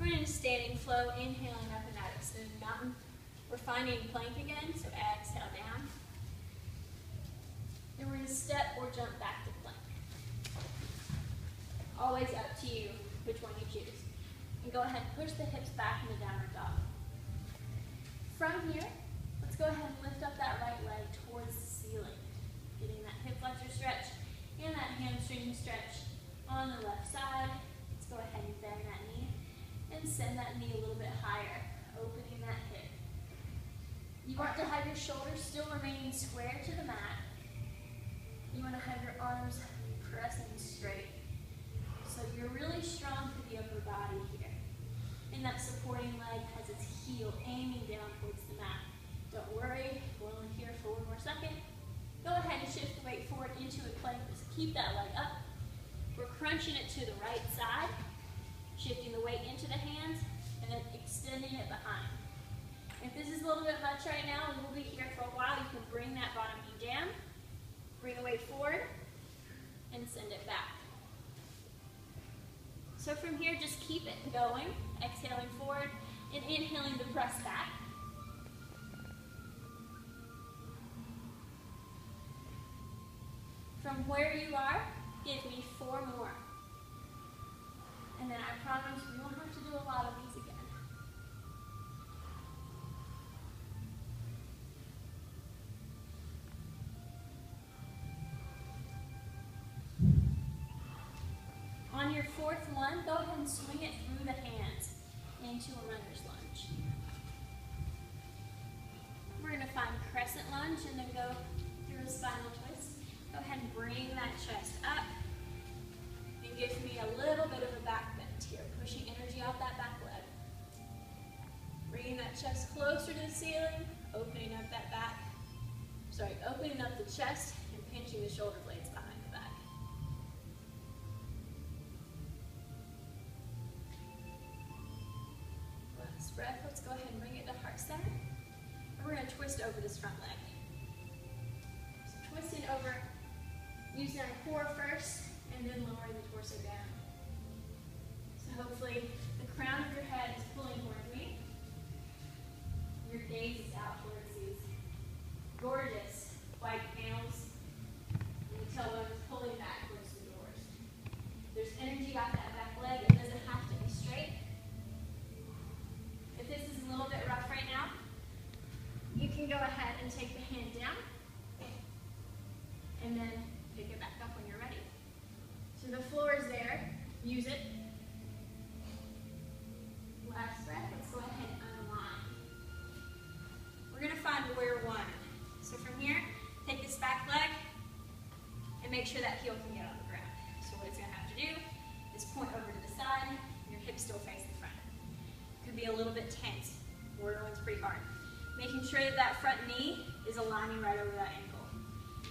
We're in a standing flow, inhaling up and out of smooth mountain. We're finding plank again, so exhale down. Then we're going to step or jump back to plank. Always up to you which one you choose. And go ahead and push the hips back into downward dog. From here, let's go ahead and lift up that right leg towards the ceiling. Getting that hip flexor stretch and that hamstring stretch on the left side. Let's go ahead and bend that knee and send that knee a little bit higher, opening that hip. You want to have your shoulders still remaining square to the mat. You want to have your arms pressing straight. So you're really strong through the upper body here. And that supporting leg has its heel aiming down towards the mat. Don't worry, we're only here for one more second. Go ahead and shift the weight forward into a plank. Just keep that leg up. We're crunching it to the right side, shifting the weight into the hands, and then extending it behind. If this is a little bit much right now, and we'll be here for a while, you can bring that bottom knee down, bring the weight forward, and send it back. So from here, just keep it going, exhaling forward, and inhaling to press back. From where you are, give me 4 more. And then I promise we won't have to do a lot of these again. On your 4th one, go ahead and swing it through the hands into a runner's lunge. We're going to find crescent lunge and then go through a spinal twist. Go ahead and bring that chest up and give me a little bit of a back bend here, pushing energy off that back leg. Bringing that chest closer to the ceiling, opening up that back, opening up the chest and pinching the shoulder blades behind the back. Last breath, let's go ahead and bring it to heart center. And we're going to twist over this front leg. So twisting over, using our core first, and then lowering the torso down. So hopefully the crown of your head is pulling towards me. Your gaze is out towards these gorgeous white panels. And the tailbone is pulling back towards the doors. There's energy off that back leg. It doesn't have to be straight. If this is a little bit rough right now, you can go ahead and take the hand down and then pick it back up when you're ready. So the floor is there. Use it. Last breath. Let's go ahead and unwind. We're going to find warrior one. So from here, take this back leg and make sure that heel can get on the ground. So what it's going to have to do is point over to the side. Your hips still face the front. Could be a little bit tense. Warrior one's pretty hard. Making sure that that front knee is aligning right over that ankle.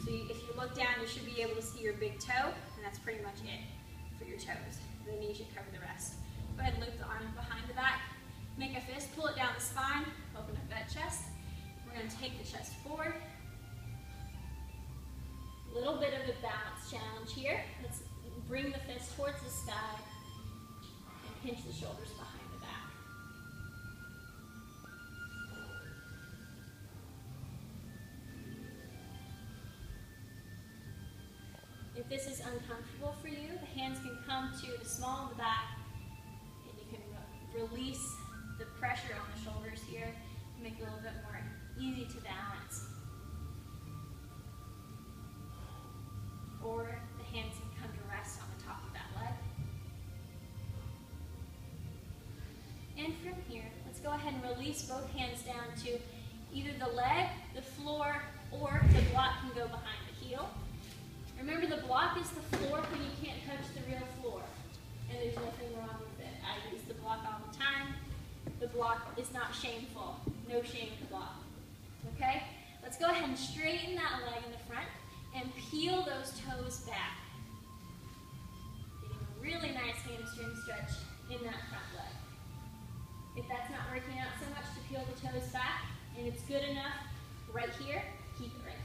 So if you look down, you should be able to see your big toe, and that's pretty much it for your toes. The knee should cover the rest. Go ahead and loop the arms behind the back. Make a fist, pull it down the spine, open up that chest. We're going to take the chest forward. A little bit of a balance challenge here. Let's bring the fist towards the sky and pinch the shoulders behind the back. If this is uncomfortable for you, the hands can come to the small of the back, and you can release the pressure on the shoulders here to make it a little bit more easy to balance. Or the hands can come to rest on the top of that leg. And from here, let's go ahead and release both hands down to either the leg, the floor, or the block can go behind the heel. Remember, the block is the floor when you can't touch the real floor. And there's nothing wrong with it. I use the block all the time. The block is not shameful. No shame in the block. Okay? Let's go ahead and straighten that leg in the front and peel those toes back. Getting a really nice hamstring stretch in that front leg. If that's not working out so much to peel the toes back, and it's good enough right here, keep it right here.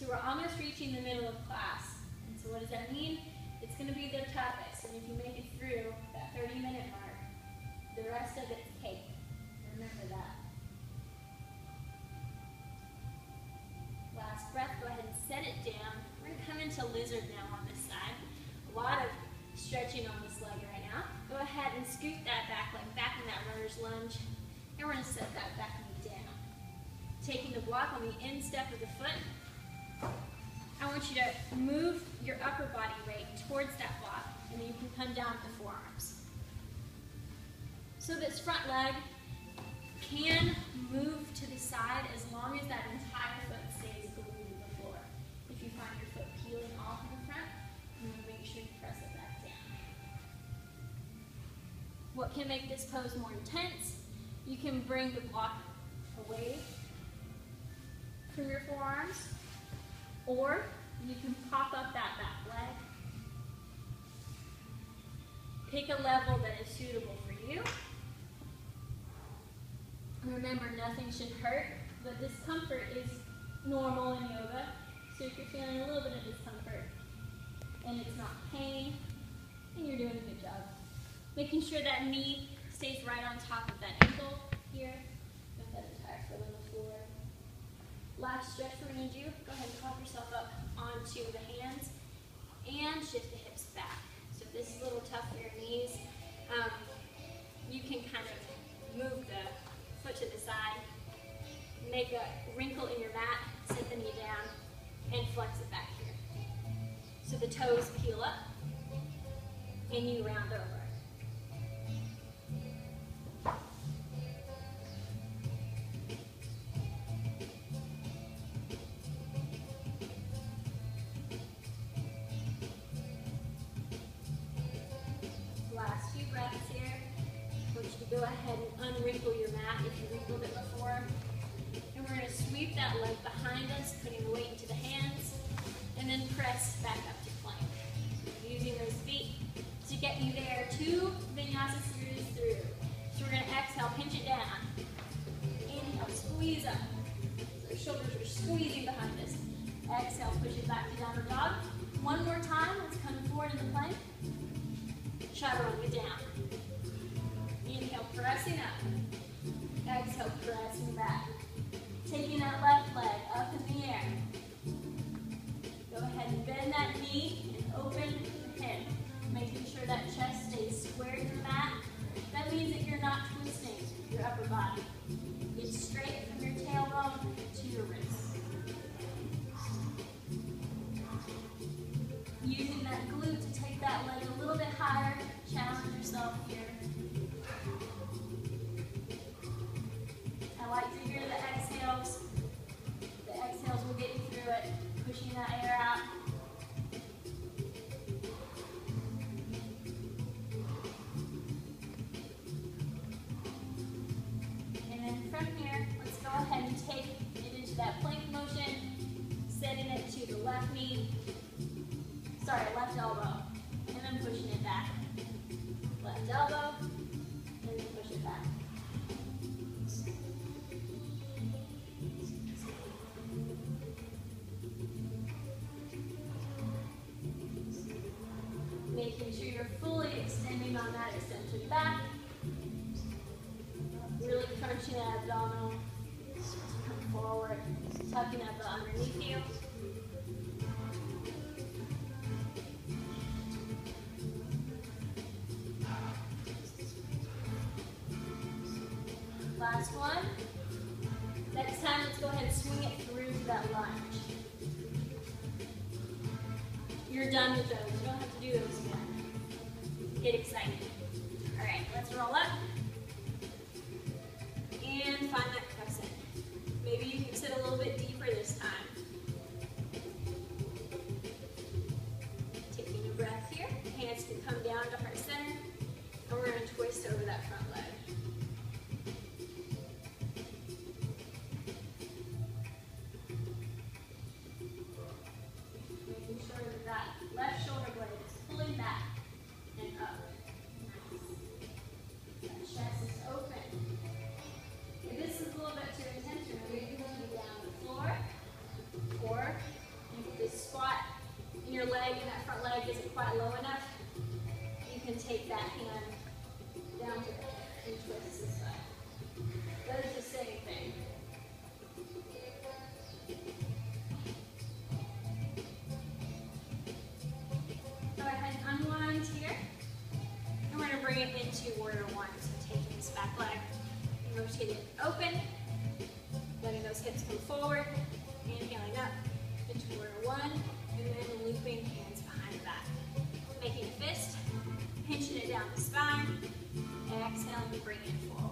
So we're almost reaching the middle of class. And so what does that mean? It's going to be their toughest. And if you make it through that 30-minute mark, the rest of it's cake. Remember that. Last breath, go ahead and set it down. We're going to come into lizard now on this side. A lot of stretching on this leg right now. Go ahead and scoot that back leg back in that runner's lunge. And we're going to set that back knee down. Taking the block on the instep of the foot. I want you to move your upper body weight towards that block, and then you can come down with the forearms. So this front leg can move to the side as long as that entire foot stays glued to the floor. If you find your foot peeling off in the front, you want to make sure you press it back down. What can make this pose more intense? You can bring the block away from your forearms, or you can pop up that back leg. Pick a level that is suitable for you. Remember, nothing should hurt, but discomfort is normal in yoga. So if you're feeling a little bit of discomfort and it's not pain, then you're doing a good job. Making sure that knee stays right on top of that ankle here. With that entire foot on the floor. Last stretch we're going to do, go ahead and pop yourself up onto the hands and shift the hips back. So if this is a little tough for your knees, you can kind of move the foot to the side, make a wrinkle in your mat, set the knee down, and flex it back here. So the toes peel up and you round over. Last few breaths here. I want you to go ahead and unwrinkle your mat if you wrinkled it before. And we're going to sweep that leg behind us, putting the weight into the hands, and then press back up to plank. So using those feet to get you there. 2 vinyasa series through. So we're going to exhale, pinch it down. Inhale, squeeze up. So our shoulders are squeezing behind us. Exhale, push it back to downward dog. One more time, let's come forward in the plank. Chaturanga down. Inhale, pressing up. Exhale, pressing back. Taking that left leg up in the air. Go ahead and bend that knee and open the hip. Making sure that chest stays square to the mat. That means that you're not twisting your upper body. It's straight from your tailbone to your wrist. Using that glute to take that leg a little bit higher. Challenge yourself here. I like to hear the exhales. The exhales will get you through it. Pushing that air out. And then from here, let's go ahead and take it into that plank motion, setting it to the left knee. Sorry, left elbow. And then pushing it back. Left elbow, and then push it back. Making sure you're fully extending on that extension back. Really crunching that abdominal. Come forward, tucking up the underneath you. Last one. Next time, let's go ahead and swing it through to that lunge. You're done with those. You don't have to do those again. Get excited. All right, let's roll up. And find that crescent. Maybe you can sit a little bit deeper this time. Taking a breath here. Hands can come down to heart center. And we're going to twist over that front leg. Left shoulder blade is pulling back and up. Nice. That chest is open. If this is a little bit too intense, maybe you can be down on the floor or your leg and that front leg isn't quite low enough, you can take that hand down to the hip and twist this way. Does the same thing. Go ahead and unwind here. And we're going to bring it into warrior one. So taking this back leg and rotating it open, letting those hips come forward, inhaling up into warrior one, and then looping hands behind the back. Making a fist, pinching it down the spine, exhaling to bring it forward.